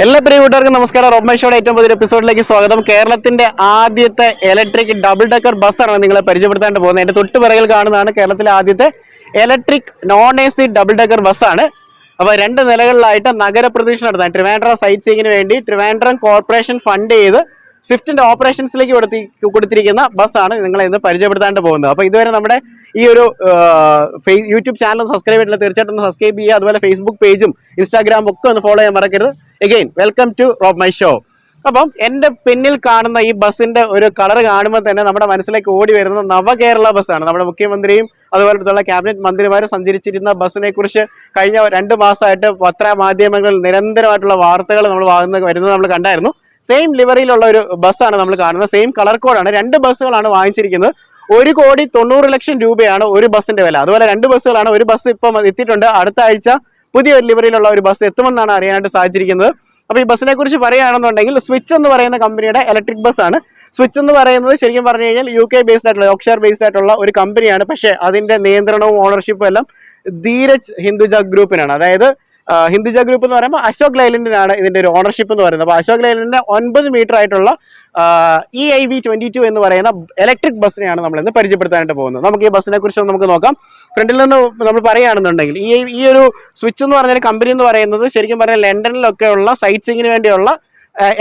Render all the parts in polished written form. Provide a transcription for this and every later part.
എല്ലാ പ്രിയപ്പെട്ടവർക്കും നമസ്കാരം. റോബ് മൈ ഷോയുടെ ഏറ്റവും പുതിയ എപ്പിസോഡിലേക്ക് സ്വാഗതം. കേരളത്തിന്റെ ആദ്യത്തെ ഇലക്ട്രിക് ഡബിൾ ഡെക്കർ ബസ്സാണ് നിങ്ങളെ പരിചയപ്പെടുത്താണ്ട് പോകുന്നത്. എന്റെ തൊട്ട് പിറകിൽ കാണുന്നതാണ് കേരളത്തിലെ ആദ്യത്തെ electric non A C double decker ബസ്സാണ്. അപ്പോൾ 2 നിലകളിലായിട്ട് നഗരപ്രദക്ഷിണം നടത്താൻ ട്രിവാൻഡ്രം സൈറ്റ് സീയിങ്ങിന് വേണ്ടി ട്രിവാൻഡ്രം കോർപ്പറേഷൻ ഫണ്ട് ചെയ്ത് സ്വിഫ്റ്റിന്റെ ഓപ്പറേഷൻസിലേക്ക് കൊടുത്തിരിക്കുന്ന ബസ്സാണ് നിങ്ങളെ ഇന്ന് പരിചയപ്പെടുത്താണ്ട് പോകുന്നത്. അപ്പോൾ ഇതുവരെ നമ്മുടെ ഈ ഒരു യൂട്യൂബ് ചാനൽ സബ്സ്ക്രൈബ് ചെയ്തിട്ടില്ല, തീർച്ചയായിട്ടും സബ്സ്ക്രൈബ് ചെയ്യുക. അതുപോലെ ഫേസ്ബുക്ക് പേജും ഇൻസ്റ്റാഗ്രാമും ഒക്കെ ഒന്ന് ഫോളോ ചെയ്യാൻ മറക്കരുത്. Again welcome to Rob my Show. അപ്പം എൻ്റെ പിന്നിൽ കാണുന്ന ഈ ബസ്സിന്റെ ഒരു കളർ കാണുമ്പോൾ തന്നെ നമ്മുടെ മനസ്സിലേക്ക് ഓടി വരുന്ന നവകേരള ബസ്സാണ്. നമ്മുടെ മുഖ്യമന്ത്രിയും അതുപോലത്തുള്ള ക്യാബിനറ്റ് മന്ത്രിമാരും സഞ്ചരിച്ചിരുന്ന ബസ്സിനെ കുറിച്ച് കഴിഞ്ഞ 2 മാസമായിട്ട് പത്രമാധ്യമങ്ങളിൽ നിരന്തരമായിട്ടുള്ള വാർത്തകൾ നമ്മൾ വരുന്നത് നമ്മൾ കണ്ടായിരുന്നു. സെയിം ലിവറിയിലുള്ള ഒരു ബസ്സാണ് നമ്മൾ കാണുന്നത്. സെയിം കളർ കോഡാണ്. 2 ബസ്സുകളാണ് വാങ്ങിച്ചിരിക്കുന്നത്. 1,90,00,000 രൂപയാണ് ഒരു ബസ്സിന്റെ വില. അതുപോലെ 2 ബസ്സുകളാണ്. ഒരു ബസ് ഇപ്പം എത്തിയിട്ടുണ്ട്. അടുത്ത ആഴ്ച പുതിയൊരു ലിവറിയിലുള്ള ഒരു ബസ് എത്തുമെന്നാണ് അറിയാനായിട്ട് സാധിച്ചിരിക്കുന്നത്. അപ്പോൾ ഈ ബസ്സിനെ കുറിച്ച് പറയുകയാണെന്നുണ്ടെങ്കിൽ സ്വിച്ച് എന്ന് പറയുന്ന കമ്പനിയുടെ ഇലക്ട്രിക് ബസ്സാണ്. സ്വിച്ച് എന്ന് പറയുന്നത് ശരിക്കും പറഞ്ഞു കഴിഞ്ഞാൽ UK ബേസ്ഡ് ആയിട്ടുള്ള യോർക്ക്ഷയർ ബേസ്ഡ് ആയിട്ടുള്ള ഒരു കമ്പനിയാണ്. പക്ഷേ അതിന്റെ നിയന്ത്രണവും ഓണർഷിപ്പും എല്ലാം ധീരജ് ഹിന്ദുജ ഗ്രൂപ്പിനാണ്. അതായത് ഹിന്ദുജ ഗ്രൂപ്പ് എന്ന് പറയുമ്പോൾ അശോക് ലൈലൻഡിനാണ് ഇതിന്റെ ഒരു ഓണർഷിപ്പ് എന്ന് പറയുന്നത്. അപ്പോൾ അശോക് ലൈലൻഡിന്റെ 9 മീറ്റർ ആയിട്ടുള്ള EIV22 എന്ന് പറയുന്ന ഇലക്ട്രിക് ബസ്സിനെയാണ് നമ്മൾ ഇന്ന് പരിചയപ്പെടുത്താനായിട്ട് പോകുന്നത്. നമുക്ക് ഈ ബസ്സിനെ കുറിച്ച് നമുക്ക് നോക്കാം. ഫ്രണ്ടിൽ നിന്ന് നമ്മൾ പറയുകയാണെന്നുണ്ടെങ്കിൽ ഈ ഒരു സ്വിച്ച് എന്ന് പറഞ്ഞ കമ്പനി എന്ന് പറയുന്നത് ശരിക്കും പറഞ്ഞാൽ ലണ്ടനിലൊക്കെ ഉള്ള സൈറ്റ് സീയിങ്ങിന് വേണ്ടിയുള്ള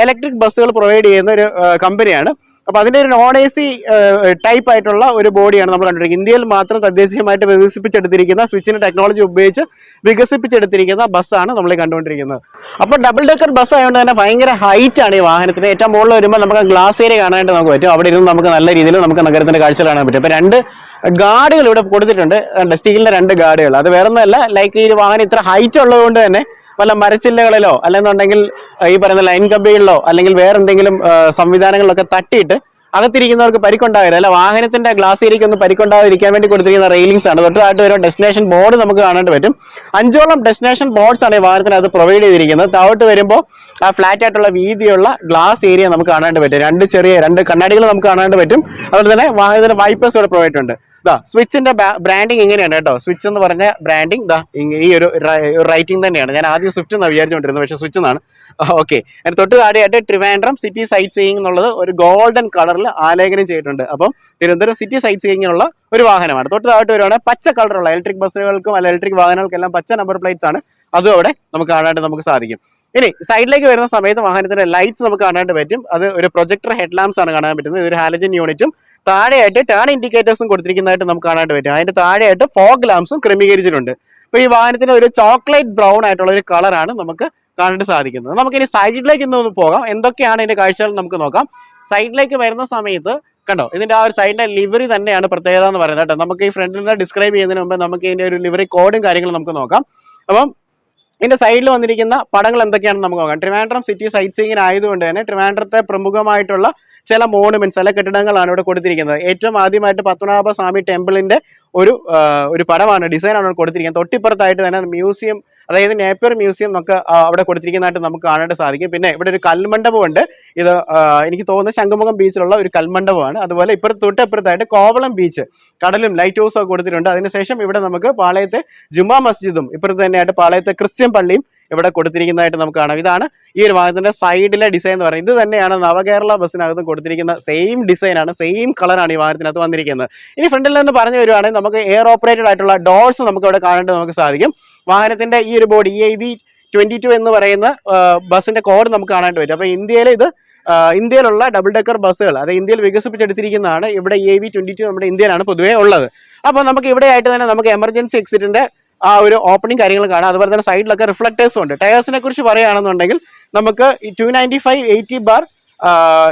ഇലക്ട്രിക് ബസ്സുകൾ പ്രൊവൈഡ് ചെയ്യുന്ന ഒരു കമ്പനിയാണ്. അപ്പോൾ അതിന്റെ ഒരു നോൺ AC ടൈപ്പ് ആയിട്ടുള്ള ഒരു ബോഡിയാണ് നമ്മൾ കണ്ടിരിക്കുന്നത്. ഇന്ത്യയിൽ മാത്രം തദ്ദേശീയമായിട്ട് വികസിപ്പിച്ചെടുത്തിരിക്കുന്ന സ്വിച്ചിന്റെ ടെക്നോളജി ഉപയോഗിച്ച് വികസിപ്പിച്ചെടുത്തിരിക്കുന്ന ബസ്സാണ് നമ്മൾ കണ്ടുകൊണ്ടിരിക്കുന്നത്. അപ്പോൾ ഡബിൾ ഡെക്കർ ബസ് ആയതുകൊണ്ട് തന്നെ ഭയങ്കര ഹൈറ്റ് ആണ് ഈ വാഹനത്തിന്. ഏറ്റവും മുകളിൽ വരുമ്പോൾ നമുക്ക് ഗ്ലാസ് ഏരിയ കാണാനായിട്ട് നമുക്ക് പറ്റും. അവിടെ ഇരുന്ന് നമുക്ക് നല്ല രീതിയിൽ നമുക്ക് നഗരത്തിന്റെ കാഴ്ച കാണാൻ പറ്റും. അപ്പോൾ 2 ഗാർഡുകൾ ഇവിടെ കൊടുത്തിട്ടുണ്ട്. സ്റ്റീലിന്റെ 2 ഗാർഡുകൾ. അത് വേറെ ഒന്നുമല്ല, ലൈക്ക് ഈ വാഹനം ഇത്ര ഹൈറ്റ് ഉള്ളതുകൊണ്ട് തന്നെ വല്ല മരച്ചില്ലകളിലോ അല്ലെന്നുണ്ടെങ്കിൽ ഈ പറയുന്ന ലൈൻ കമ്പികളിലോ അല്ലെങ്കിൽ വേറെ എന്തെങ്കിലും സംവിധാനങ്ങളിലൊക്കെ തട്ടിയിട്ട് അകത്തിരിക്കുന്നവർക്ക് പരിക്കുണ്ടാകരുത്. അല്ല, വാഹനത്തിന്റെ ഗ്ലാസ് ഏരിയയ്ക്കൊന്നും പരിക്കുണ്ടാകാതിരിക്കാൻ വേണ്ടി കൊടുത്തിരിക്കുന്ന റെയിലിംഗ്സ് ആണ്. തൊട്ടായിട്ട് ഒരു ഡെസ്റ്റിനേഷൻ ബോർഡ് നമുക്ക് കാണാനായിട്ട് പറ്റും. 5ഓളം ഡെസ്റ്റിനേഷൻ ബോർഡ്സ് ആണ് ഈ വാഹനത്തിന് അത് പ്രൊവൈഡ് ചെയ്തിരിക്കുന്നത്. താഴോട്ട് വരുമ്പോൾ ആ ഫ്ലാറ്റ് ആയിട്ടുള്ള വീതിയുള്ള ഗ്ലാസ് ഏരിയ നമുക്ക് കാണാനായിട്ട് പറ്റും. 2 കണ്ണാടികൾ നമുക്ക് കാണാനായിട്ട് പറ്റും. അതുപോലെ തന്നെ വാഹനത്തിന് വൈപ്പേഴ്സ് ഇവിടെ പ്രൊവൈഡ് ഉണ്ട്. സ്വിച്ചിന്റെ ബ്രാൻഡിങ് ഇങ്ങനെയാണ് കേട്ടോ. സ്വിച്ച് എന്ന് പറഞ്ഞ ബ്രാൻഡിങ് ഈ ഒരു റൈറ്റിംഗ് തന്നെയാണ്. ഞാൻ ആദ്യം സ്വിഫ്റ്റ് എന്നാണ് വിചാരിച്ചുകൊണ്ടിരുന്നത്, പക്ഷേ സ്വിച്ച് എന്നാണ്. ഓക്കെ, അതിന് തൊട്ട് താഴെയായിട്ട് ട്രിവാൻഡ്രം സിറ്റി സൈറ്റ് സീയിങ് എന്നുള്ളത് ഒരു ഗോൾഡൻ കളറിൽ ആലേഖനം ചെയ്തിട്ടുണ്ട്. അപ്പം തിരുവനന്തപുരം സിറ്റി സൈറ്റ് സീയിങ്ങിനുള്ള ഒരു വാഹനമാണ്. തൊട്ട് താഴോട്ട് വരുവാണെങ്കിൽ പച്ച കളറുള്ള ഇലക്ട്രിക് ബസ്സുകൾക്കും അല്ല ഇലക്ട്രിക് വാഹനങ്ങൾക്കെല്ലാം പച്ച നമ്പർ പ്ലേറ്റ്സ് ആണ്. അതും അവിടെ നമുക്ക് കാണാനായിട്ട് നമുക്ക് സാധിക്കും. ഇനി സൈഡിലേക്ക് വരുന്ന സമയത്ത് വാഹനത്തിന്റെ ലൈറ്റ്സ് നമുക്ക് കാണാനായിട്ട് പറ്റും. അത് ഒരു പ്രൊജക്ടർ ഹെഡ് ലാംപ്സ് ആണ് കാണാൻ പറ്റുന്നത്. ഇതൊരു ഹാലജൻ യൂണിറ്റും താഴെയായിട്ട് ടേൺ ഇൻഡിക്കേറ്റേഴ്സും കൊടുത്തിരിക്കുന്നതായിട്ട് നമുക്ക് കാണാനായിട്ട് പറ്റും. അതിന്റെ താഴെയായിട്ട് ഫോഗ് ലാംപ്സും ക്രമീകരിച്ചിട്ടുണ്ട്. അപ്പോൾ ഈ വാഹനത്തിന് ഒരു ചോക്ലേറ്റ് ബ്രൗൺ ആയിട്ടുള്ള ഒരു കളറാണ് നമുക്ക് കാണാനായിട്ട് സാധിക്കുന്നത്. നമുക്കിനി സൈഡിലേക്ക് ഒന്ന് പോകാം. എന്തൊക്കെയാണ് ഇതിന്റെ കാഴ്ചകൾ നമുക്ക് നോക്കാം. സൈഡിലേക്ക് വരുന്ന സമയത്ത് കണ്ടോ, ഇതിന്റെ ആ ഒരു സൈഡിന്റെ ലിവറി തന്നെയാണ് പ്രത്യേകത എന്ന് പറയുന്നത് കേട്ടോ. നമുക്ക് ഈ ഫ്രണ്ടിൽ നിന്ന് ഡിസ്ക്രൈബ് ചെയ്യുന്നതിന് മുമ്പ് നമുക്ക് ഇതിന്റെ ഒരു ലിവറി കോഡും കാര്യങ്ങളും നമുക്ക് നോക്കാം. അപ്പം ഇതിന്റെ സൈഡിൽ വന്നിരിക്കുന്ന പടങ്ങൾ എന്തൊക്കെയാണെന്ന് നമുക്ക് നോക്കാം. ട്രിവാൻഡ്രം സിറ്റി സൈറ്റ് സീയിങ്ങിന് ആയതുകൊണ്ട് തന്നെ ട്രിവാൻഡ്രത്തെ പ്രമുഖമായിട്ടുള്ള ചില മോണുമെന്റ്സ്, ചില കെട്ടിടങ്ങളാണ് ഇവിടെ കൊടുത്തിരിക്കുന്നത്. ഏറ്റവും ആദ്യമായിട്ട് പത്മനാഭസ്വാമി ടെമ്പിളിന്റെ ഒരു പടമാണ്, ഡിസൈനാണ് കൊടുത്തിരിക്കുന്നത്. തൊട്ടിപ്പുറത്തായിട്ട് തന്നെ മ്യൂസിയം, അതായത് നേപ്പിയർ മ്യൂസിയം ഒക്കെ അവിടെ കൊടുത്തിരിക്കുന്നതായിട്ട് നമുക്ക് കാണാനായിട്ട് സാധിക്കും. പിന്നെ ഇവിടെ ഒരു കൽമണ്ഡപമുണ്ട്. ഇത് എനിക്ക് തോന്നുന്നത് ശംഖുമുഖം ബീച്ചിലുള്ള ഒരു കൽമണ്ഡപമാണ്. അതുപോലെ തൊട്ടപ്പുറത്തായിട്ട് കോവളം ബീച്ച്, കടലും ലൈറ്റ് ഹൗസും ഒക്കെ കൊടുത്തിട്ടുണ്ട്. അതിനുശേഷം ഇവിടെ നമുക്ക് പാളയത്തെ ജുമാ മസ്ജിദും ഇപ്പുറത്ത് തന്നെയായിട്ട് പാളയത്തെ ക്രിസ്ത്യൻ പള്ളിയും ഇവിടെ കൊടുത്തിരിക്കുന്നതായിട്ട് നമുക്ക് കാണാം. ഇതാണ് ഈ ഒരു വാഹനത്തിന്റെ സൈഡിലെ ഡിസൈൻ എന്ന് പറയുന്നത്. ഇത് തന്നെയാണ് നവകേരള ബസ്സിനകത്ത് കൊടുത്തിരിക്കുന്ന സെയിം ഡിസൈനാണ്, സെയിം കളറാണ് ഈ വാഹനത്തിനകത്ത് വന്നിരിക്കുന്നത്. ഇനി ഫ്രണ്ടിൽ നിന്ന് പറഞ്ഞു വരുവാണെങ്കിൽ നമുക്ക് എയർ ഓപ്പറേറ്റഡ് ആയിട്ടുള്ള ഡോർസ് നമുക്ക് ഇവിടെ കാണാനായിട്ട് നമുക്ക് സാധിക്കും. വാഹനത്തിന്റെ ഈ ഒരു ബോർഡ് EIV22 എന്ന് പറയുന്ന ബസ്സിന്റെ കോഡ് നമുക്ക് കാണാനായിട്ട് പറ്റും. അപ്പോൾ ഇന്ത്യയിലുള്ള ഡബിൾ ഡെക്കർ ബസ്സുകൾ, അത് ഇന്ത്യയിൽ വികസിപ്പിച്ചെടുത്തിരിക്കുന്നതാണ്. ഇവിടെ EIV22 നമ്മുടെ ഇന്ത്യയിലാണ് പൊതുവേ ഉള്ളത്. അപ്പോൾ നമുക്ക് ഇവിടെ ആയിട്ട് തന്നെ നമുക്ക് എമർജൻസി എക്സിറ്റിന്റെ ആ ഒരു ഓപ്പണിംഗ് കാര്യങ്ങൾ കാണാം. അതുപോലെ തന്നെ സൈഡിലൊക്കെ റിഫ്ലക്ടേഴ്സും ഉണ്ട്. ടയേഴ്സിനെ കുറിച്ച് പറയുകയാണെന്നുണ്ടെങ്കിൽ നമുക്ക് 295/80R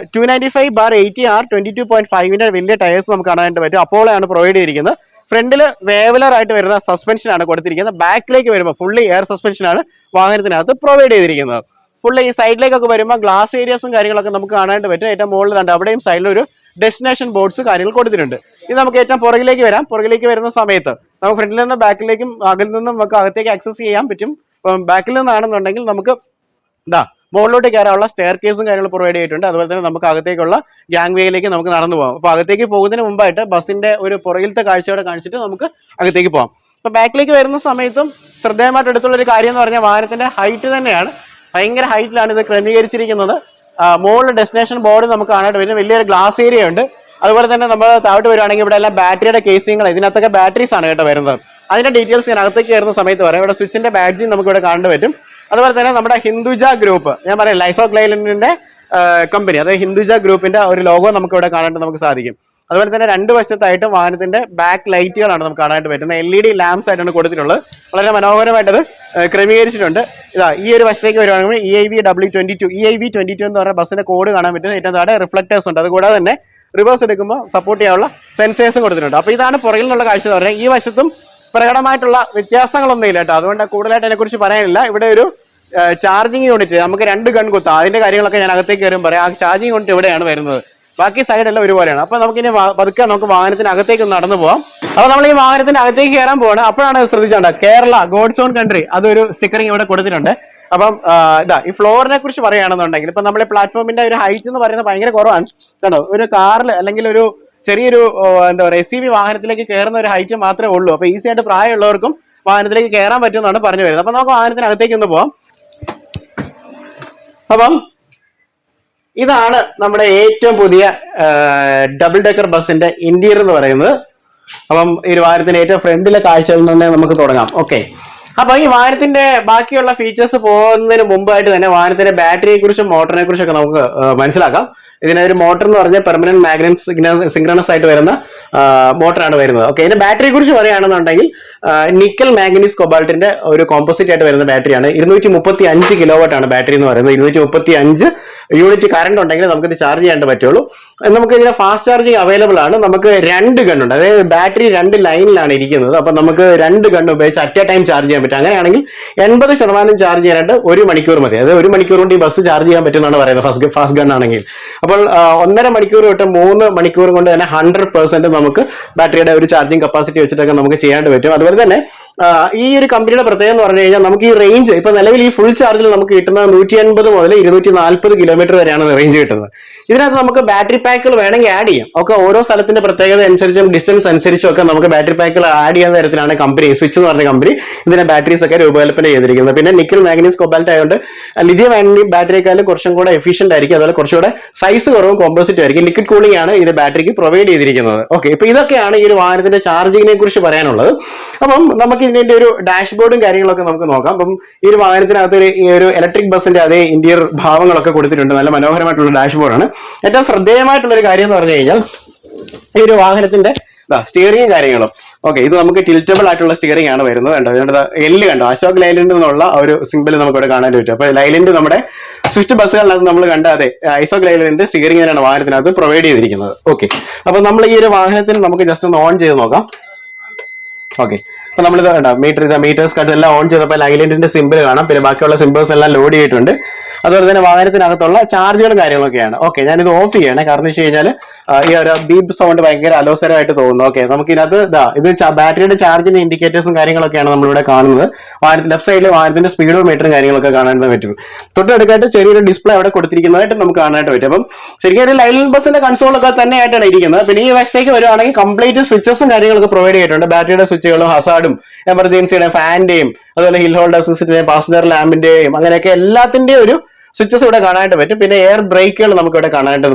22.5 വലിയ ടയേഴ്സ് നമുക്ക് കാണാനായിട്ട് പറ്റും. അപ്പോളാണ് പ്രൊവൈഡ് ചെയ്തിരിക്കുന്നത്. ഫ്രണ്ടിൽ വേവലർ ആയിട്ട് വരുന്ന സസ്പെൻഷൻ ആണ് കൊടുത്തിരിക്കുന്നത്. ബാക്കിലേക്ക് വരുമ്പോൾ ഫുള്ളി എയർ സസ്പെൻഷൻ ആണ് വാഹനത്തിനകത്ത് പ്രൊവൈഡ് ചെയ്തിരിക്കുന്നത്. ഫുള്ള് ഈ സൈഡിലേക്കൊക്കെ വരുമ്പോൾ ഗ്ലാസ് ഏരിയസും കാര്യങ്ങളൊക്കെ നമുക്ക് കാണാനായിട്ട് പറ്റും. ഏറ്റവും മുകളിൽ തന്നെ അവിടെയും സൈഡിലൊരു ഡെസ്റ്റിനേഷൻ ബോർഡ്സ് കാര്യങ്ങൾ കൊടുത്തിട്ടുണ്ട്. ഇത് നമുക്ക് ഏറ്റവും പുറകിലേക്ക് വരാം. പുറകിലേക്ക് വരുന്ന സമയത്ത് നമുക്ക് ഫ്രണ്ടിൽ നിന്ന് ബാക്കിലേക്കും അകലിൽ നിന്നും നമുക്ക് അകത്തേക്ക് ആക്സസ് ചെയ്യാൻ പറ്റും. ഇപ്പം ബാക്കിൽ നിന്നാണെന്നുണ്ടെങ്കിൽ നമുക്ക് മുകളിലോട്ട് കയറാനുള്ള സ്റ്റെയർ കേസും കാര്യങ്ങൾ പ്രൊവൈഡ് ചെയ്തിട്ടുണ്ട്. അതുപോലെ തന്നെ നമുക്ക് അകത്തേക്കുള്ള ഗ്യാങ് വേയിലേക്ക് നമുക്ക് നടന്നു പോകാം. അപ്പോൾ അകത്തേക്ക് പോകുന്നതിന് മുമ്പായിട്ട് ബസ്സിന്റെ ഒരു പുറകിലത്തെ കാഴ്ചയോടെ കാണിച്ചിട്ട് നമുക്ക് അകത്തേക്ക് പോകാം. അപ്പോൾ ബാക്കിലേക്ക് വരുന്ന സമയത്തും ശ്രദ്ധേയമായിട്ട് എടുത്തുള്ള ഒരു കാര്യം എന്ന് പറഞ്ഞാൽ വാഹനത്തിന്റെ ഹൈറ്റ് തന്നെയാണ്. ഭയങ്കര ഹൈറ്റിലാണ് ഇത് ക്രമീകരിച്ചിരിക്കുന്നത്. മുകളിൽ ഡെസ്റ്റിനേഷൻ ബോർഡ് നമുക്ക് കാണാനായിട്ട് വരുന്നത് വലിയൊരു ഗ്ലാസ് ഏരിയ ഉണ്ട്. അതുപോലെ തന്നെ നമ്മൾ താഴോട്ട് വരുവാണെങ്കിൽ ഇവിടെ എല്ലാം ബാറ്ററിയുടെ കേസിങ്ങൾ, ഇതിനകത്തൊക്കെ ബാറ്ററീസ് ആണ് കേട്ടോ വരുന്നത്. അതിന്റെ ഡീറ്റെയിൽസ് ഞാൻ അകത്തേക്ക് കയറുന്ന സമയത്ത് പറയാം. ഇവിടെ സ്വിച്ചിന്റെ ബാഡ്ജിങ് നമുക്ക് ഇവിടെ കാണാൻ പറ്റും. അതുപോലെ തന്നെ നമ്മുടെ ഹിന്ദുജ ഗ്രൂപ്പ്, ഞാൻ പറയാം ലൈസോഗ്ലൈലൻഡിന്റെ കമ്പനി, അതായത് ഹിന്ദുജ ഗ്രൂപ്പിന്റെ ഒരു ലോഗോ നമുക്ക് ഇവിടെ കാണാനായിട്ട് നമുക്ക് സാധിക്കും. അതുപോലെ തന്നെ രണ്ട് വശത്തായിട്ടും വാഹനത്തിന്റെ ബാക്ക് ലൈറ്റുകളാണ് നമുക്ക് കാണാനായിട്ട് പറ്റുന്നത്. LED ലാംപ്സ് ആയിട്ടാണ് കൊടുത്തിട്ടുള്ളത്. വളരെ മനോഹരമായിട്ടത് ക്രമീകരിച്ചിട്ടുണ്ട്. ഇതാ ഈ ഒരു വശത്തേക്ക് വരുവാണെങ്കിൽ EIV22 എന്ന് പറഞ്ഞ ബസ്സിന്റെ കോഡ് കാണാൻ പറ്റും. ഏറ്റവും താഴെ റിഫ്ലക്ടേഴ്സ് ഉണ്ട്. അതുകൂടാതെ തന്നെ റിവേഴ്സ് എടുക്കുമ്പോൾ സപ്പോർട്ട് ചെയ്യാനുള്ള സെൻസേഴ്സും കൊടുത്തിട്ടുണ്ട്. അപ്പോൾ ഇതാണ് പുറകിൽ നിന്നുള്ള കാഴ്ച എന്ന് പറഞ്ഞാൽ. ഈ വശത്തും പ്രകടമായിട്ടുള്ള വ്യത്യാസങ്ങളൊന്നും ഇല്ല കേട്ടോ. അതുകൊണ്ട് കൂടുതലായിട്ട് അതിനെക്കുറിച്ച് പറയാനില്ല. ഇവിടെ ഒരു ചാർജിങ് യൂണിറ്റ്, നമുക്ക് 2 ഗൺ കുത്താം. അതിന്റെ കാര്യങ്ങളൊക്കെ ഞാൻ അകത്തേക്ക് കയറും പറയാം. ആ ചാർജിങ് യൂണിറ്റ് ഇവിടെയാണ് വരുന്നത്. ബാക്കി സൈഡെല്ലാം ഒരുപോലെയാണ്. അപ്പൊ നമുക്കിനി പതുക്കെ നമുക്ക് വാഹനത്തിന് അകത്തേക്ക് നടന്നു പോവാം. അപ്പൊ നമ്മൾ ഈ വാഹനത്തിന്റെ അകത്തേക്ക് കയറാൻ പോവാണ്. അപ്പോഴാണ് ശ്രദ്ധിച്ചോണ്ട കേരള ഗോഡ്സ് ഓൺ കൺട്രി അതൊരു സ്റ്റിക്കറിങ് ഇവിടെ കൊടുത്തിട്ടുണ്ട്. അപ്പം ഇതാ ഈ ഫ്ലോറിനെ കുറിച്ച് പറയുകയാണെന്നുണ്ടെങ്കിൽ ഇപ്പൊ നമ്മൾ പ്ലാറ്റ്ഫോമിന്റെ ഒരു ഹൈറ്റ് എന്ന് പറയുന്നത് ഭയങ്കര കുറവാണ് കേട്ടോ. ഒരു കാറിൽ അല്ലെങ്കിൽ ഒരു ചെറിയൊരു എന്താ പറയുക SUV വാഹനത്തിലേക്ക് കയറുന്ന ഒരു ഹൈറ്റ് മാത്രമേ ഉള്ളൂ. അപ്പൊ ഈസി ആയിട്ട് പ്രായമുള്ളവർക്കും വാഹനത്തിലേക്ക് കയറാൻ പറ്റുമെന്നാണ് പറഞ്ഞു വരുന്നത്. അപ്പൊ നമുക്ക് വാഹനത്തിനകത്തേക്ക് ഒന്ന് പോവാം. അപ്പം ഇതാണ് നമ്മുടെ ഏറ്റവും പുതിയ ഡബിൾ ഡെക്കർ ബസിന്റെ ഇന്റീരിയർ എന്ന് പറയുന്നത്. അപ്പം ഈ വാഹനത്തിന്റെ ഏറ്റവും ഫ്രണ്ടിലെ കാഴ്ചകളിൽ നിന്ന് നമുക്ക് തുടങ്ങാം. ഓക്കെ, അപ്പൊ ഈ വാഹനത്തിന്റെ ബാക്കിയുള്ള ഫീച്ചേഴ്സ് പോകുന്നതിന് മുമ്പായിട്ട് തന്നെ വാഹനത്തിന്റെ ബാറ്ററിയെ കുറിച്ചും മോട്ടറിനെ കുറിച്ചൊക്കെ നമുക്ക് മനസ്സിലാക്കാം. ഇതിനൊരു മോട്ടർ എന്ന് പറഞ്ഞാൽ പെർമനന്റ് മാഗ്നറ്റ് സിങ്ക്രണസ് ആയിട്ട് വരുന്ന മോട്ടറാണ് വരുന്നത്. ഓക്കെ, ഇതിന്റെ ബാറ്ററിയെ കുറിച്ച് പറയുകയാണെന്നുണ്ടെങ്കിൽ നിക്കൽ മാഗ്നീസ് കൊബാൾട്ടിന്റെ ഒരു കോമ്പോസിറ്റ് ആയിട്ട് വരുന്ന ബാറ്ററിയാണ്. 235 കിലോവാട്ട് ആണ് ബാറ്ററി എന്ന് പറയുന്നത്. 235 യൂണിറ്റ് കറണ്ട് ഉണ്ടെങ്കിൽ നമുക്ക് ഇത് ചാർജ് ചെയ്യാൻ പറ്റുള്ളൂ. നമുക്ക് ഇതിന് ഫാസ്റ്റ് ചാർജിങ് അവൈലബിൾ ആണ്. നമുക്ക് 2 ഗണ്ണുണ്ട്, അതായത് ബാറ്ററി 2 ലൈനിലാണ് ഇരിക്കുന്നത്. അപ്പൊ നമുക്ക് 2 ഗണ്ണ് ഉപയോഗിച്ച് അറ്റ് എ ടൈം ചാർജ് ചെയ്യാൻ പറ്റും. അങ്ങനെയാണെങ്കിൽ 80% ചാർജ് ചെയ്യാനായിട്ട് 1 മണിക്കൂർ മതി. അതായത് 1 മണിക്കൂർ കൊണ്ട് ഈ ബസ് ചാർജ് ചെയ്യാൻ പറ്റുമെന്നാണ് പറയുന്നത് ഫാസ്റ്റ് ഗൺ ആണെങ്കിൽ. അപ്പോൾ 1.5 മണിക്കൂർ തൊട്ട് 3 മണിക്കൂർ കൊണ്ട് തന്നെ 100% നമുക്ക് ബാറ്ററിയുടെ ഒരു ചാർജിങ് കപ്പാസിറ്റി വെച്ചിട്ടൊക്കെ നമുക്ക് ചെയ്യാൻ പറ്റും. അതുപോലെ തന്നെ ഈ ഒരു കമ്പനിയുടെ പ്രത്യേകത എന്ന് പറഞ്ഞു കഴിഞ്ഞാൽ നമുക്ക് ഈ റേഞ്ച് ഇപ്പൊ നിലവിൽ ഈ ഫുൾ ചാർജിൽ നമുക്ക് കിട്ടുന്നത് 180 മുതൽ 240 കിലോമീറ്റർ വരെയാണ് റേഞ്ച് കിട്ടുന്നത്. ഇതിനകത്ത് നമുക്ക് ബാറ്ററി പാക്കുകൾ വേണമെങ്കിൽ ആഡ് ചെയ്യാം. ഒക്കെ ഓരോ സ്ഥലത്തിന്റെ പ്രത്യേകത അനുസരിച്ചും ഡിസ്റ്റൻസ് അനുസരിച്ചും ഒക്കെ നമുക്ക് ബാറ്ററി പാക്കുകൾ ആഡ് ചെയ്യുന്ന തരത്തിലാണ് കമ്പനി സ്വിച്ച് എന്ന് പറഞ്ഞ കമ്പനി ഇതിന്റെ ബാറ്ററീസ് ഒക്കെ രൂപകൽപ്പന ചെയ്തിരിക്കുന്നത്. പിന്നെ നിക്കൽ മാഗ്നീസ് കൊബാൾട്ട് ആയതുകൊണ്ട് ലിഥിയം അയൺ ബാറ്ററിയേക്കാളും കുറച്ചും കൂടെ എഫിഷ്യന്റ് ആയിരിക്കും. അതുപോലെ കുറച്ചുകൂടെ സൈസ് കുറവും കോമ്പോസിറ്റ് ആയിരിക്കും. ലിക്വിഡ് കൂളിംഗ് ആണ് ഇത് ബാറ്ററിക്ക് പ്രൊവൈഡ് ചെയ്തിരിക്കുന്നത്. ഓക്കെ, ഇപ്പൊ ഇതൊക്കെയാണ് ഈ ഒരു വാഹനത്തിന്റെ ചാർജിങ്ങിനെ കുറിച്ച് പറയാനുള്ളത്. അപ്പം നമുക്ക് ഇതിന്റെ ഒരു ഡാഷ്ബോർഡും കാര്യങ്ങളൊക്കെ നമുക്ക് നോക്കാം. അപ്പം ഈ ഒരു വാഹനത്തിനകത്ത് ഒരു ഇലക്ട്രിക് ബസിന്റെ അതേ ഇന്റീരിയർ ഭാവങ്ങളൊക്കെ കൊടുത്തിട്ടുണ്ട്. നല്ല മനോഹരമായിട്ടുള്ള ഡാഷ്ബോർഡാണ്. ഏറ്റവും ശ്രദ്ധേയമായിട്ടുള്ള ഒരു കാര്യം എന്ന് പറഞ്ഞു കഴിഞ്ഞാൽ ഈ ഒരു വാഹനത്തിന്റെ സ്റ്റിയറിംഗും കാര്യങ്ങളും. ഓക്കെ, ഇത് നമുക്ക് ടിൽറ്റബിൾ ആയിട്ടുള്ള സ്റ്റിയറിംഗ് ആണ് വരുന്നത്. കണ്ടോ, ഇതിന്റെ എല്ല് കണ്ടോ, അശോക് ലൈലൻഡ് എന്നുള്ള ഒരു സിമ്പിൾ നമുക്ക് ഇവിടെ കാണാൻ പറ്റും. അപ്പൊ ലൈലൻഡ് നമ്മുടെ സ്വിഫ്റ്റ് ബസ്സുകളിനകത്ത് നമ്മൾ കണ്ട അതെ അശോക് ലൈലൻഡ് സ്റ്റിയറിംഗ് തന്നെയാണ് വാഹനത്തിനകത്ത് പ്രൊവൈഡ് ചെയ്തിരിക്കുന്നത്. ഓക്കെ, അപ്പൊ നമ്മൾ ഈ ഒരു വാഹനത്തിൽ നമുക്ക് ജസ്റ്റ് ഒന്ന് ഓൺ ചെയ്ത് നോക്കാം. ഓക്കെ, അപ്പൊ നമ്മളിത് കണ്ടോ മീറ്റേഴ്സ് കട്ട് എല്ലാം ഓൺ ചെയ്തപ്പോൾ ലൈലൻഡിന്റെ സിമ്പിൾ കാണാം. പിന്നെ ബാക്കിയുള്ള സിമ്പിൾസ് എല്ലാം ലോഡ് ചെയ്തിട്ടുണ്ട്. അതുപോലെ തന്നെ വാഹനത്തിനകത്തുള്ള ചാർജുകളും കാര്യങ്ങളൊക്കെയാണ്. ഓക്കെ, ഞാനിത് ഓഫ് ചെയ്യണേ, കാരണം വെച്ച് കഴിഞ്ഞാൽ ഈ ഒരു ബീപ്പ് സൗണ്ട് ഭയങ്കര അലോസരമായിട്ട് തോന്നുന്നു. ഓക്കെ, നമുക്ക് ഇതിനകത്ത് ഇത് ബാറ്ററിയുടെ ചാർജിന്റെ ഇൻഡിക്കേറ്റേഴ്സും കാര്യങ്ങളൊക്കെയാണ് നമ്മളിവിടെ കാണുന്നത്. വാഹനത്തിന്റെ ലെഫ്റ്റ് സൈഡിൽ വാഹനത്തിന്റെ സ്പീഡോ മീറ്ററും കാര്യങ്ങളൊക്കെ കാണാൻ പറ്റും. തൊട്ടടുക്കായിട്ട് ചെറിയൊരു ഡിസ്പ്ലേ അവിടെ കൊടുത്തിരിക്കുന്നതായിട്ട് നമുക്ക് കാണാനായിട്ട് പറ്റും. അപ്പം ശരിക്കും ഒരു ലൈലൻഡ് ബസിന്റെ കൺസോളൊക്കെ തന്നെയായിട്ടാണ് ഇരിക്കുന്നത്. പിന്നെ ഈ വശത്തേക്ക് വരുവാണെങ്കിൽ കംപ്ലീറ്റ് സ്വിച്ചസും കാര്യങ്ങളൊക്കെ പ്രൊവൈഡ് ചെയ്തിട്ടുണ്ട്. ബാറ്ററിയുടെ സ്വിച്ചുകളും ഹസാർഡും എമർജൻസിയുടെ ഫാന്റെയും അതുപോലെ ഹിൽ ഹോൾഡ് അസിസ്റ്റിന്റെയും പാസഞ്ചർ ലാമ്പിന്റെയും അങ്ങനെയൊക്കെ എല്ലാത്തിന്റെയും ഒരു സ്വിച്ചസ് ഇവിടെ കാണാനായിട്ട് പറ്റും. പിന്നെ എയർ ബ്രേക്കുകൾ നമുക്ക് ഇവിടെ കാണാനായിട്ട്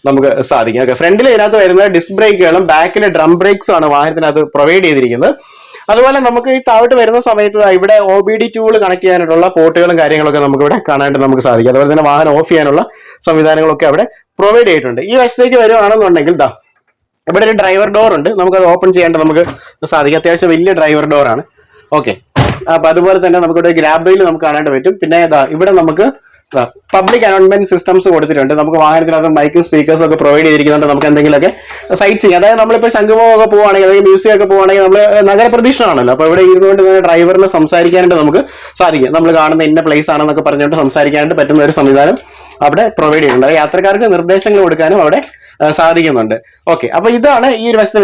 നമുക്ക് സാധിക്കും. ഓക്കെ, ഫ്രണ്ടിൽ ഇതിനകത്ത് വരുന്ന ഡിസ്ക് ബ്രേക്കുകളും ബാക്കിലെ ഡ്രം ബ്രേക്സും ആണ് വാഹനത്തിനകത്ത് പ്രൊവൈഡ് ചെയ്തിരിക്കുന്നത്. അതുപോലെ നമുക്ക് ഈ താഴോട്ട് വരുന്ന സമയത്ത് ഇവിടെ OBD ടൂൾ കണക്ട് ചെയ്യാനായിട്ടുള്ള പോർട്ടുകളും കാര്യങ്ങളൊക്കെ നമുക്ക് ഇവിടെ കാണാനായിട്ട് നമുക്ക് സാധിക്കും. അതുപോലെ തന്നെ വാഹനം ഓഫ് ചെയ്യാനുള്ള സംവിധാനങ്ങളൊക്കെ അവിടെ പ്രൊവൈഡ് ചെയ്തിട്ടുണ്ട്. ഈ വശത്തേക്ക് വരുവാണെന്നുണ്ടെങ്കിൽ ഇവിടെ ഒരു ഡ്രൈവർ ഡോർ ഉണ്ട്. നമുക്കത് ഓപ്പൺ ചെയ്യാനായിട്ട് നമുക്ക് സാധിക്കും. അത്യാവശ്യം വലിയ ഡ്രൈവർ ഡോർ ആണ്. ഓക്കെ, അപ്പൊ അതുപോലെ തന്നെ നമുക്കിവിടെ ഗ്രാബ് റെയിൽ നമുക്ക് കാണാനായിട്ട് പറ്റും. പിന്നെ ഇവിടെ നമുക്ക് പബ്ലിക് അനൗൺസ്മെന്റ് സിസ്റ്റംസ് കൊടുത്തിട്ടുണ്ട്. നമുക്ക് വാഹനത്തിനകത്ത് മൈക്കും സ്പീക്കേഴ്സും ഒക്കെ പ്രൊവൈഡ് ചെയ്തിരിക്കുന്നുണ്ട്. നമുക്ക് എന്തെങ്കിലുമൊക്കെ സൈറ്റ് ചെയ്യാം. അതായത് നമ്മളിപ്പോൾ ശംഖുമുഖം ഒക്കെ പോവുകയാണെങ്കിൽ അല്ലെങ്കിൽ മ്യൂസിയം ഒക്കെ പോവുകയാണെങ്കിൽ നമ്മൾ നഗരപ്രദക്ഷിണമാണല്ലോ. അപ്പോൾ ഇവിടെ ഇരുന്നുകൊണ്ട് ഡ്രൈവറിനെ സംസാരിക്കാനായിട്ട് നമുക്ക് സാധിക്കും. നമ്മൾ കാണുന്ന ഇന്ന പ്ലേസ് ആണെന്നൊക്കെ പറഞ്ഞുകൊണ്ട് സംസാരിക്കാനായിട്ട് പറ്റുന്ന ഒരു സംവിധാനം അവിടെ പ്രൊവൈഡ് ചെയ്യുന്നുണ്ട്. യാത്രക്കാർക്ക് നിർദ്ദേശങ്ങൾ കൊടുക്കാനും അവിടെ സാധിക്കുന്നുണ്ട്. ഓക്കെ, അപ്പൊ ഇതാണ് ഈ ഒരു വശത്തെ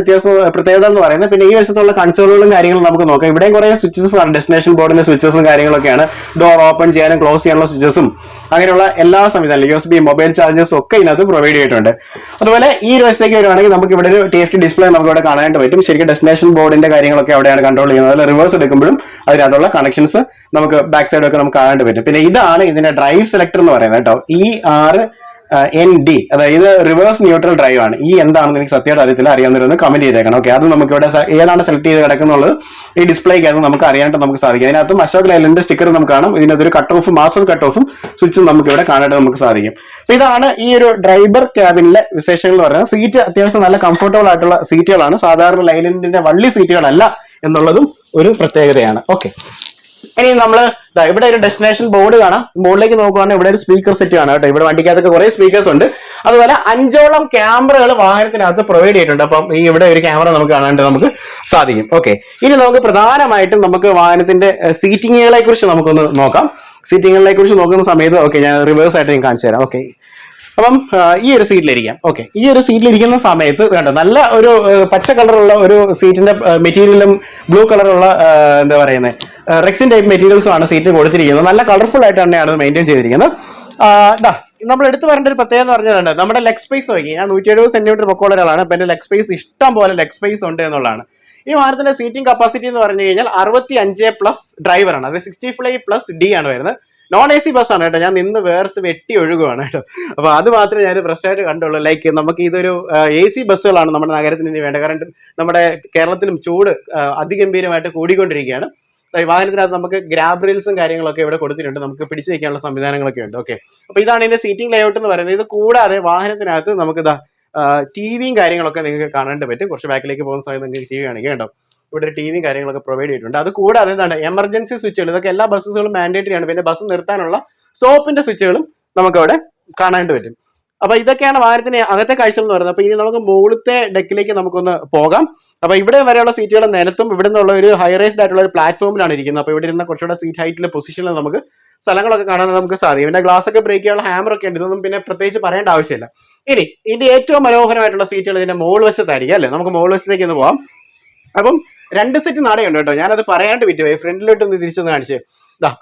പ്രത്യേകത എന്ന് പറയുന്നത്. പിന്നെ ഈ വശത്തുള്ള കൺസോളുകളും കാര്യങ്ങളും നമുക്ക് നോക്കാം. ഇവിടെയും കുറെ സ്വിച്ചസ് ആണ്, ഡെസ്റ്റിനേഷൻ ബോർഡിന്റെ സ്വിച്ചസും കാര്യങ്ങളൊക്കെയാണ്. ഡോർ ഓപ്പൺ ചെയ്യാനും ക്ലോസ് ചെയ്യാനുള്ള സ്വിച്ചസും അങ്ങനെയുള്ള എല്ലാ സംവിധാനം USB മൊബൈൽ ചാർജേഴ്സും ഒക്കെ ഇതിനകത്ത് പ്രൊവൈഡ് ചെയ്തിട്ടുണ്ട്. അതുപോലെ ഈ ഒരു വശത്തേക്ക് വരുവാണെങ്കിൽ നമുക്ക് ഇവിടെ ഒരു TFT ഡിസ്പ്ലേ നമുക്ക് ഇവിടെ കാണാനായിട്ട് പറ്റും. ശരിക്കും ഡെസ്റ്റിനേഷൻ ബോർഡിന്റെ കാര്യങ്ങളൊക്കെ അവിടെയാണ് കൺട്രോൾ ചെയ്യുന്നത്. റിവേഴ്സ് എടുക്കുമ്പോഴും അതിനകത്തുള്ള കണക്ഷൻസ് നമുക്ക് ബാക്ക് സൈഡ് ഒക്കെ നമുക്ക് കാണാൻ പറ്റും. പിന്നെ ഇതാണ് ഇതിന്റെ ഡ്രൈവ് സെലക്ടർ എന്ന് പറയുന്നത് കേട്ടോ. ERND, അതായത് റിവേഴ്സ് ന്യൂട്രൽ ഡ്രൈവ് ആണ്. ഈ എന്താണെന്ന് എനിക്ക് സത്യമായിട്ട് അറിയത്തില്ല, അറിയാവുന്നവരൊന്ന് കമന്റ് ചെയ്തേക്കണം. ഓക്കെ, അത് നമുക്ക് ഇവിടെ ഏതാണ് സെലക്ട് ചെയ്ത് കിടക്കുന്നുള്ളത് ഈ ഡിസ്പ്ലേക്ക് അത് നമുക്ക് അറിയാനായിട്ട് നമുക്ക് സാധിക്കും. അതിനകത്ത് അശോക് ലൈലൻഡിന്റെ സ്റ്റിക്കർ നമുക്ക് കാണാം. ഇതിനകത്തൊരു കട്ട് ഓഫ് മാസ്റ്റർ കട്ട് ഓഫും സ്വിച്ചും നമുക്ക് ഇവിടെ കാണാനായിട്ട് നമുക്ക് സാധിക്കും. അപ്പൊ ഇതാണ് ഈ ഒരു ഡ്രൈവർ ക്യാബിനിലെ വിശേഷങ്ങൾ എന്ന് പറയുന്നത്. സീറ്റ് അത്യാവശ്യം നല്ല കംഫർട്ടബിൾ ആയിട്ടുള്ള സീറ്റുകളാണ്, സാധാരണ ലൈലൻഡിന്റെ വള്ളി സീറ്റുകളല്ല എന്നുള്ളതും ഒരു പ്രത്യേകതയാണ്. ഓക്കെ, ഇനി നമ്മള് ഇവിടെ ഒരു ഡെസ്റ്റിനേഷൻ ബോർഡ് കാണാം. ബോർഡിലേക്ക് നോക്കുകയാണെങ്കിൽ ഇവിടെ ഒരു സ്പീക്കർ സെറ്റ് കാണാം കേട്ടോ. ഇവിടെ വണ്ടിക്കകത്തൊക്കെ കുറെ സ്പീക്കേഴ്സ് ഉണ്ട്. അതുപോലെ 5ഓളം ക്യാമറകൾ വാഹനത്തിനകത്ത് പ്രൊവൈഡ് ചെയ്തിട്ടുണ്ട്. അപ്പം ഈ ഇവിടെ ഒരു ക്യാമറ നമുക്ക് കാണാനായിട്ട് നമുക്ക് സാധിക്കും. ഓക്കെ, ഇനി നമുക്ക് പ്രധാനമായിട്ടും നമുക്ക് വാഹനത്തിന്റെ സീറ്റിങ്ങുകളെ കുറിച്ച് നമുക്കൊന്ന് നോക്കാം. സീറ്റിങ്ങുകളെ കുറിച്ച് നോക്കുന്ന സമയത്ത് ഓക്കെ, ഞാൻ റിവേഴ്സ് ആയിട്ട് ഞാൻ കാണിച്ചു തരാം. ഓക്കെ, അപ്പം ഈ ഒരു സീറ്റിലിരിക്കാം. ഓക്കെ, ഈ ഒരു സീറ്റിലിരിക്കുന്ന സമയത്ത് വേണ്ട നല്ല ഒരു പച്ച കളറുള്ള ഒരു സീറ്റിന്റെ മെറ്റീരിയലും ബ്ലൂ കളറുള്ള എന്താ പറയുന്നത് റെക്സിൻ ടൈപ്പ് മെറ്റീരിയൽസും ആണ് സീറ്റ് കൊടുത്തിരിക്കുന്നത്. നല്ല കളർഫുൾ ആയിട്ട് തന്നെയാണ് മെയിൻറ്റെയിൻ ചെയ്തിരിക്കുന്നത്. നമ്മൾ എടുത്തു പറയേണ്ട ഒരു പ്രത്യേകത എന്ന് പറഞ്ഞിട്ടുണ്ട്, നമ്മുടെ ലെഗ് സ്പേസ് നോക്കി. ഞാൻ 170 സെന്റിമീറ്റർ പൊക്കമുള്ള ഒരാളാണ്. അപ്പൊ എന്റെ ലെഗ് സ്പേസ് ഇഷ്ടം പോലെ ലെഗ് സ്പേസ് ഉണ്ട് എന്നുള്ളതാണ്. ഈ വാഹനത്തിന്റെ സീറ്റിംഗ് കപ്പാസിറ്റി എന്ന് പറഞ്ഞു കഴിഞ്ഞാൽ 65+ ഡ്രൈവറാണ്. അത് 65+D ആണ് വരുന്നത്. നോൺ AC ബസ്സാണ് കേട്ടോ. ഞാൻ നിന്ന് വേർത്ത് വെട്ടി ഒഴുകുവാണ് കേട്ടോ. അപ്പൊ അത് മാത്രമേ ഞാൻ പ്രശ്നമായിട്ട് കണ്ടുള്ളൂ. ലൈക്ക് നമുക്ക് ഇതൊരു AC ബസ്സുകളാണ് നമ്മുടെ നഗരത്തിന് ഇനി വേണ്ട. കാരണം നമ്മുടെ കേരളത്തിലും ചൂട് അതിഗംഭീരമായിട്ട് കൂടിക്കൊണ്ടിരിക്കുകയാണ്. വാഹനത്തിനകത്ത് നമുക്ക് ഗ്രാബ് റീൽസും കാര്യങ്ങളൊക്കെ ഇവിടെ കൊടുത്തിട്ടുണ്ട്. നമുക്ക് പിടിച്ചു വയ്ക്കാനുള്ള സംവിധാനങ്ങളൊക്കെ ഉണ്ട്. ഓക്കെ, അപ്പൊ ഇതാണ് ഇതിന്റെ സീറ്റിംഗ് ലേഔട്ട് എന്ന് പറയുന്നത്. ഇത് കൂടാതെ വാഹനത്തിനകത്ത് നമുക്ക് ടിവിയും കാര്യങ്ങളൊക്കെ നിങ്ങൾക്ക് കാണാൻ പറ്റും. കുറച്ച് ബാക്കിലേക്ക് പോകുന്ന സമയത്ത് നിങ്ങൾക്ക് TV കാണിക്കാം കേട്ടോ. ഇവിടെ ഒരു ടിവിയും കാര്യങ്ങളൊക്കെ പ്രൊവൈഡ് ചെയ്തിട്ടുണ്ട്. അത് കൂടാതെ എന്താണ് എമർജൻസി സ്വിച്ചുകൾ, ഇതൊക്കെ എല്ലാ ബസ്സുകളും മാൻഡേറ്ററി ആണ്. പിന്നെ ബസ് നിർത്താനുള്ള സ്റ്റോപ്പിന്റെ സ്വിച്ചുകളും നമുക്ക് അവിടെ കാണാനായിട്ട് പറ്റും. അപ്പൊ ഇതൊക്കെയാണ് വാഹനത്തിന് അകത്തെ കാഴ്ചകൾ എന്ന് പറയുന്നത്. അപ്പൊ ഇനി നമുക്ക് മുകളിലത്തെ ഡെക്കിലേക്ക് നമുക്കൊന്ന് പോകാം. അപ്പൊ ഇവിടെ വരെയുള്ള സീറ്റുകൾ നിലത്തും ഇവിടെ നിന്നുള്ള ഒരു ഹൈ റൈസ്ഡ് ആയിട്ടുള്ള ഒരു പ്ലാറ്റ്ഫോമിലാണ് ഇരിക്കുന്നത്. അപ്പൊ ഇവിടെ ഇരുന്ന കുറച്ചുകൂടെ സീറ്റ് ഹൈറ്റിലെ പൊസിഷനിൽ നമുക്ക് സ്ഥലങ്ങളൊക്കെ കാണാൻ നമുക്ക് സാധിക്കും. പിന്നെ ഗ്ലാസ് ഒക്കെ ബ്രേക്ക് ചെയ്യാനുള്ള ഹാമർ ഒക്കെ ഉണ്ട്. ഇതൊന്നും പിന്നെ പ്രത്യേകിച്ച് പറയേണ്ട ആവശ്യമില്ല. ഇനി ഇതിന്റെ ഏറ്റവും മനോഹരമായിട്ടുള്ള സീറ്റുകൾ ഇതിന്റെ മോൾ വശത്തായിരിക്കും അല്ലെ. നമുക്ക് മോൾ വശത്തേക്ക് ഒന്ന് പോകാം. അപ്പം 2 സെറ്റ് നടയുണ്ട് കേട്ടോ. ഞാനത് പറയാണ്ട് വിറ്റുപോയി. ഫ്രണ്ടിലോട്ട് ഒന്ന് തിരിച്ചൊന്ന് കാണിച്ച്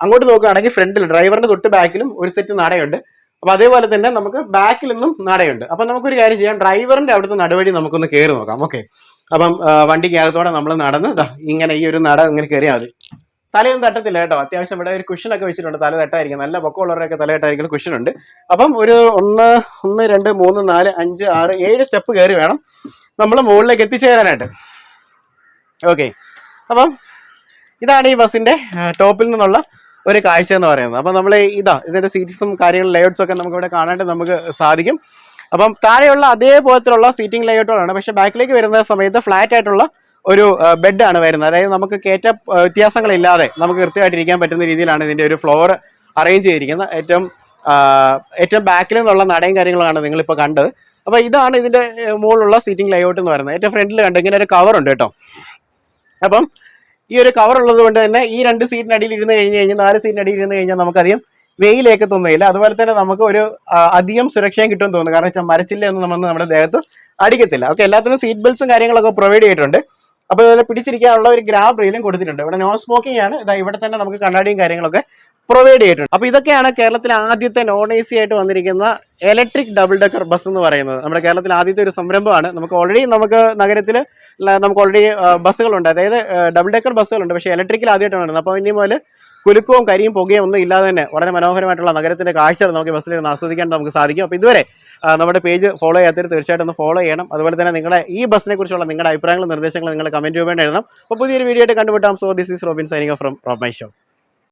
അങ്ങോട്ട് നോക്കുകയാണെങ്കിൽ ഫ്രണ്ടിൽ ഡ്രൈവറിന്റെ തൊട്ട് ബാക്കിലും ഒരു സെറ്റ് നടയുണ്ട്. അപ്പൊ അതേപോലെ തന്നെ നമുക്ക് ബാക്കിൽ നിന്നും നടയുണ്ട്. അപ്പൊ നമുക്കൊരു കാര്യം ചെയ്യാം, ഡ്രൈവറിന്റെ അവിടുത്തെ നടവഴി നമുക്കൊന്ന് കയറി നോക്കാം. ഓക്കെ, അപ്പം വണ്ടിക്കകത്തോടെ നമ്മൾ നടന്ന് ഇങ്ങനെ ഈ ഒരു നട ഇങ്ങനെ കയറിയാൽ മതി. തലയൊന്നും തട്ടത്തില്ല കേട്ടോ. അത്യാവശ്യം ഇവിടെ ഒരു കുഷനൊക്കെ വെച്ചിട്ടുണ്ട്. തല തട്ടായിരിക്കും, നല്ല പൊക്കമുള്ളവരൊക്കെ തലയിട്ടായിരിക്കും കുഷൻ ഉണ്ട്. അപ്പം ഒരു 1 2 3 4 5 6 7 സ്റ്റെപ്പ് കയറി വേണം നമ്മൾ മുകളിലേക്ക് എത്തിച്ചേരാനായിട്ട്. ഓക്കെ, അപ്പം ഇതാണ് ഈ ബസ്സിന്റെ ടോപ്പിൽ നിന്നുള്ള ഒരു കാഴ്ച എന്ന് പറയുന്നത്. അപ്പം നമ്മൾ ഇതിന്റെ സീറ്റ്സും കാര്യങ്ങളും ലേഔട്ട്സും ഒക്കെ നമുക്ക് ഇവിടെ കാണാനായിട്ട് നമുക്ക് സാധിക്കും. അപ്പം താഴെയുള്ള അതേപോലത്തിലുള്ള സീറ്റിംഗ് ലേഔട്ടുകളാണ്. പക്ഷെ ബാക്കിലേക്ക് വരുന്ന സമയത്ത് ഫ്ലാറ്റ് ആയിട്ടുള്ള ഒരു ബെഡാണ് വരുന്നത്. അതായത് നമുക്ക് കയറ്റ വ്യത്യാസങ്ങളില്ലാതെ നമുക്ക് കൃത്യമായിട്ട് ഇരിക്കാൻ പറ്റുന്ന രീതിയിലാണ് ഇതിന്റെ ഒരു ഫ്ലോർ അറേഞ്ച് ചെയ്തിരിക്കുന്നത്. ഏറ്റവും ബാക്കിൽ നിന്നുള്ള നടയും കാര്യങ്ങളാണ് നിങ്ങളിപ്പോൾ കണ്ടത്. അപ്പൊ ഇതാണ് ഇതിന്റെ മുകളിലുള്ള സീറ്റിംഗ് ലേഔട്ട് എന്ന് പറയുന്നത്. ഏറ്റവും ഫ്രണ്ടിൽ കണ്ടു ഇങ്ങനെ ഒരു കവർ ഉണ്ട് കേട്ടോ. അപ്പം ഈ ഒരു കവർ ഉള്ളത് കൊണ്ട് തന്നെ ഈ 2 സീറ്റിനടിയിൽ ഇരുന്ന് കഴിഞ്ഞാൽ 4 സീറ്റിനടിയിൽ ഇരുന്ന് കഴിഞ്ഞാൽ നമുക്കധികം വെയിലേക്ക് തോന്നുന്നില്ല. അതുപോലെ തന്നെ നമുക്ക് ഒരു അധികം സുരക്ഷയും കിട്ടുമെന്ന് തോന്നുന്നു. കാരണം വെച്ചാൽ മരച്ചില്ലയൊന്നും നമ്മുടെ ദേഹത്ത് അടിക്കത്തില്ല. ഓക്കെ, എല്ലാത്തിനും സീറ്റ് ബെൽറ്റ്സും കാര്യങ്ങളൊക്കെ പ്രൊവൈഡ് ചെയ്തിട്ടുണ്ട്. അപ്പോൾ ഇതിനെ പിടിച്ചിരിക്കാനുള്ള ഒരു ഗ്രാബ് റെയിലും കൊടുത്തിട്ടുണ്ട്. ഇവിടെ നോ സ്മോക്കിംഗ് ആണ്. ഇവിടെ തന്നെ നമുക്ക് കണ്ണാടിയും കാര്യങ്ങളൊക്കെ പ്രൊവൈഡ് ചെയ്തിട്ടുണ്ട്. അപ്പോൾ ഇതൊക്കെയാണ് കേരളത്തിലെ ആദ്യത്തെ നോൺ AC ആയിട്ട് വന്നിരിക്കുന്ന ഇലക്ട്രിക് ഡബിൾ ഡെക്കർ ബസ് എന്ന് പറയുന്നത്. നമ്മുടെ കേരളത്തിലെ ആദ്യത്തെ ഒരു സംരംഭമാണ്. നമുക്ക് നഗരത്തിൽ നമുക്ക് ഓൾറെഡി ബസ്സുകളുണ്ട്, അതായത് ഡബിൾ ഡെക്കർ ബസ്സുകളുണ്ട്. പക്ഷേ ഇലക്ട്രിക്കൽ ആദ്യമായിട്ടാണ് വരുന്നത്. അപ്പോൾ ഇനി മുതൽ കുലുക്കവും കരിയും പുകയും ഒന്നും ഇല്ലാതെ തന്നെ വളരെ മനോഹരമായിട്ടുള്ള നഗരത്തിന്റെ കാഴ്ചകൾ നമുക്ക് ബസ്സിൽ നിന്ന് ആസ്വദിക്കാൻ നമുക്ക് സാധിക്കും. അപ്പോൾ ഇതുവരെ നമ്മുടെ പേജ് ഫോളോ ചെയ്യാത്തവർ തീർച്ചയായിട്ടും ഒന്ന് ഫോളോ ചെയ്യണം. അതുപോലെ തന്നെ നിങ്ങളുടെ ഈ ബസ്സിനെ കുറിച്ചുള്ള നിങ്ങളുടെ അഭിപ്രായങ്ങളും നിർദ്ദേശങ്ങളും നിങ്ങൾ കമന്റ് രൂപേണ്ട എഴുതണം. അപ്പോൾ പുതിയൊരു വീഡിയോ ആയിട്ട് കണ്ടുപിട്ടാം. So this is Robin signing from Rob my show.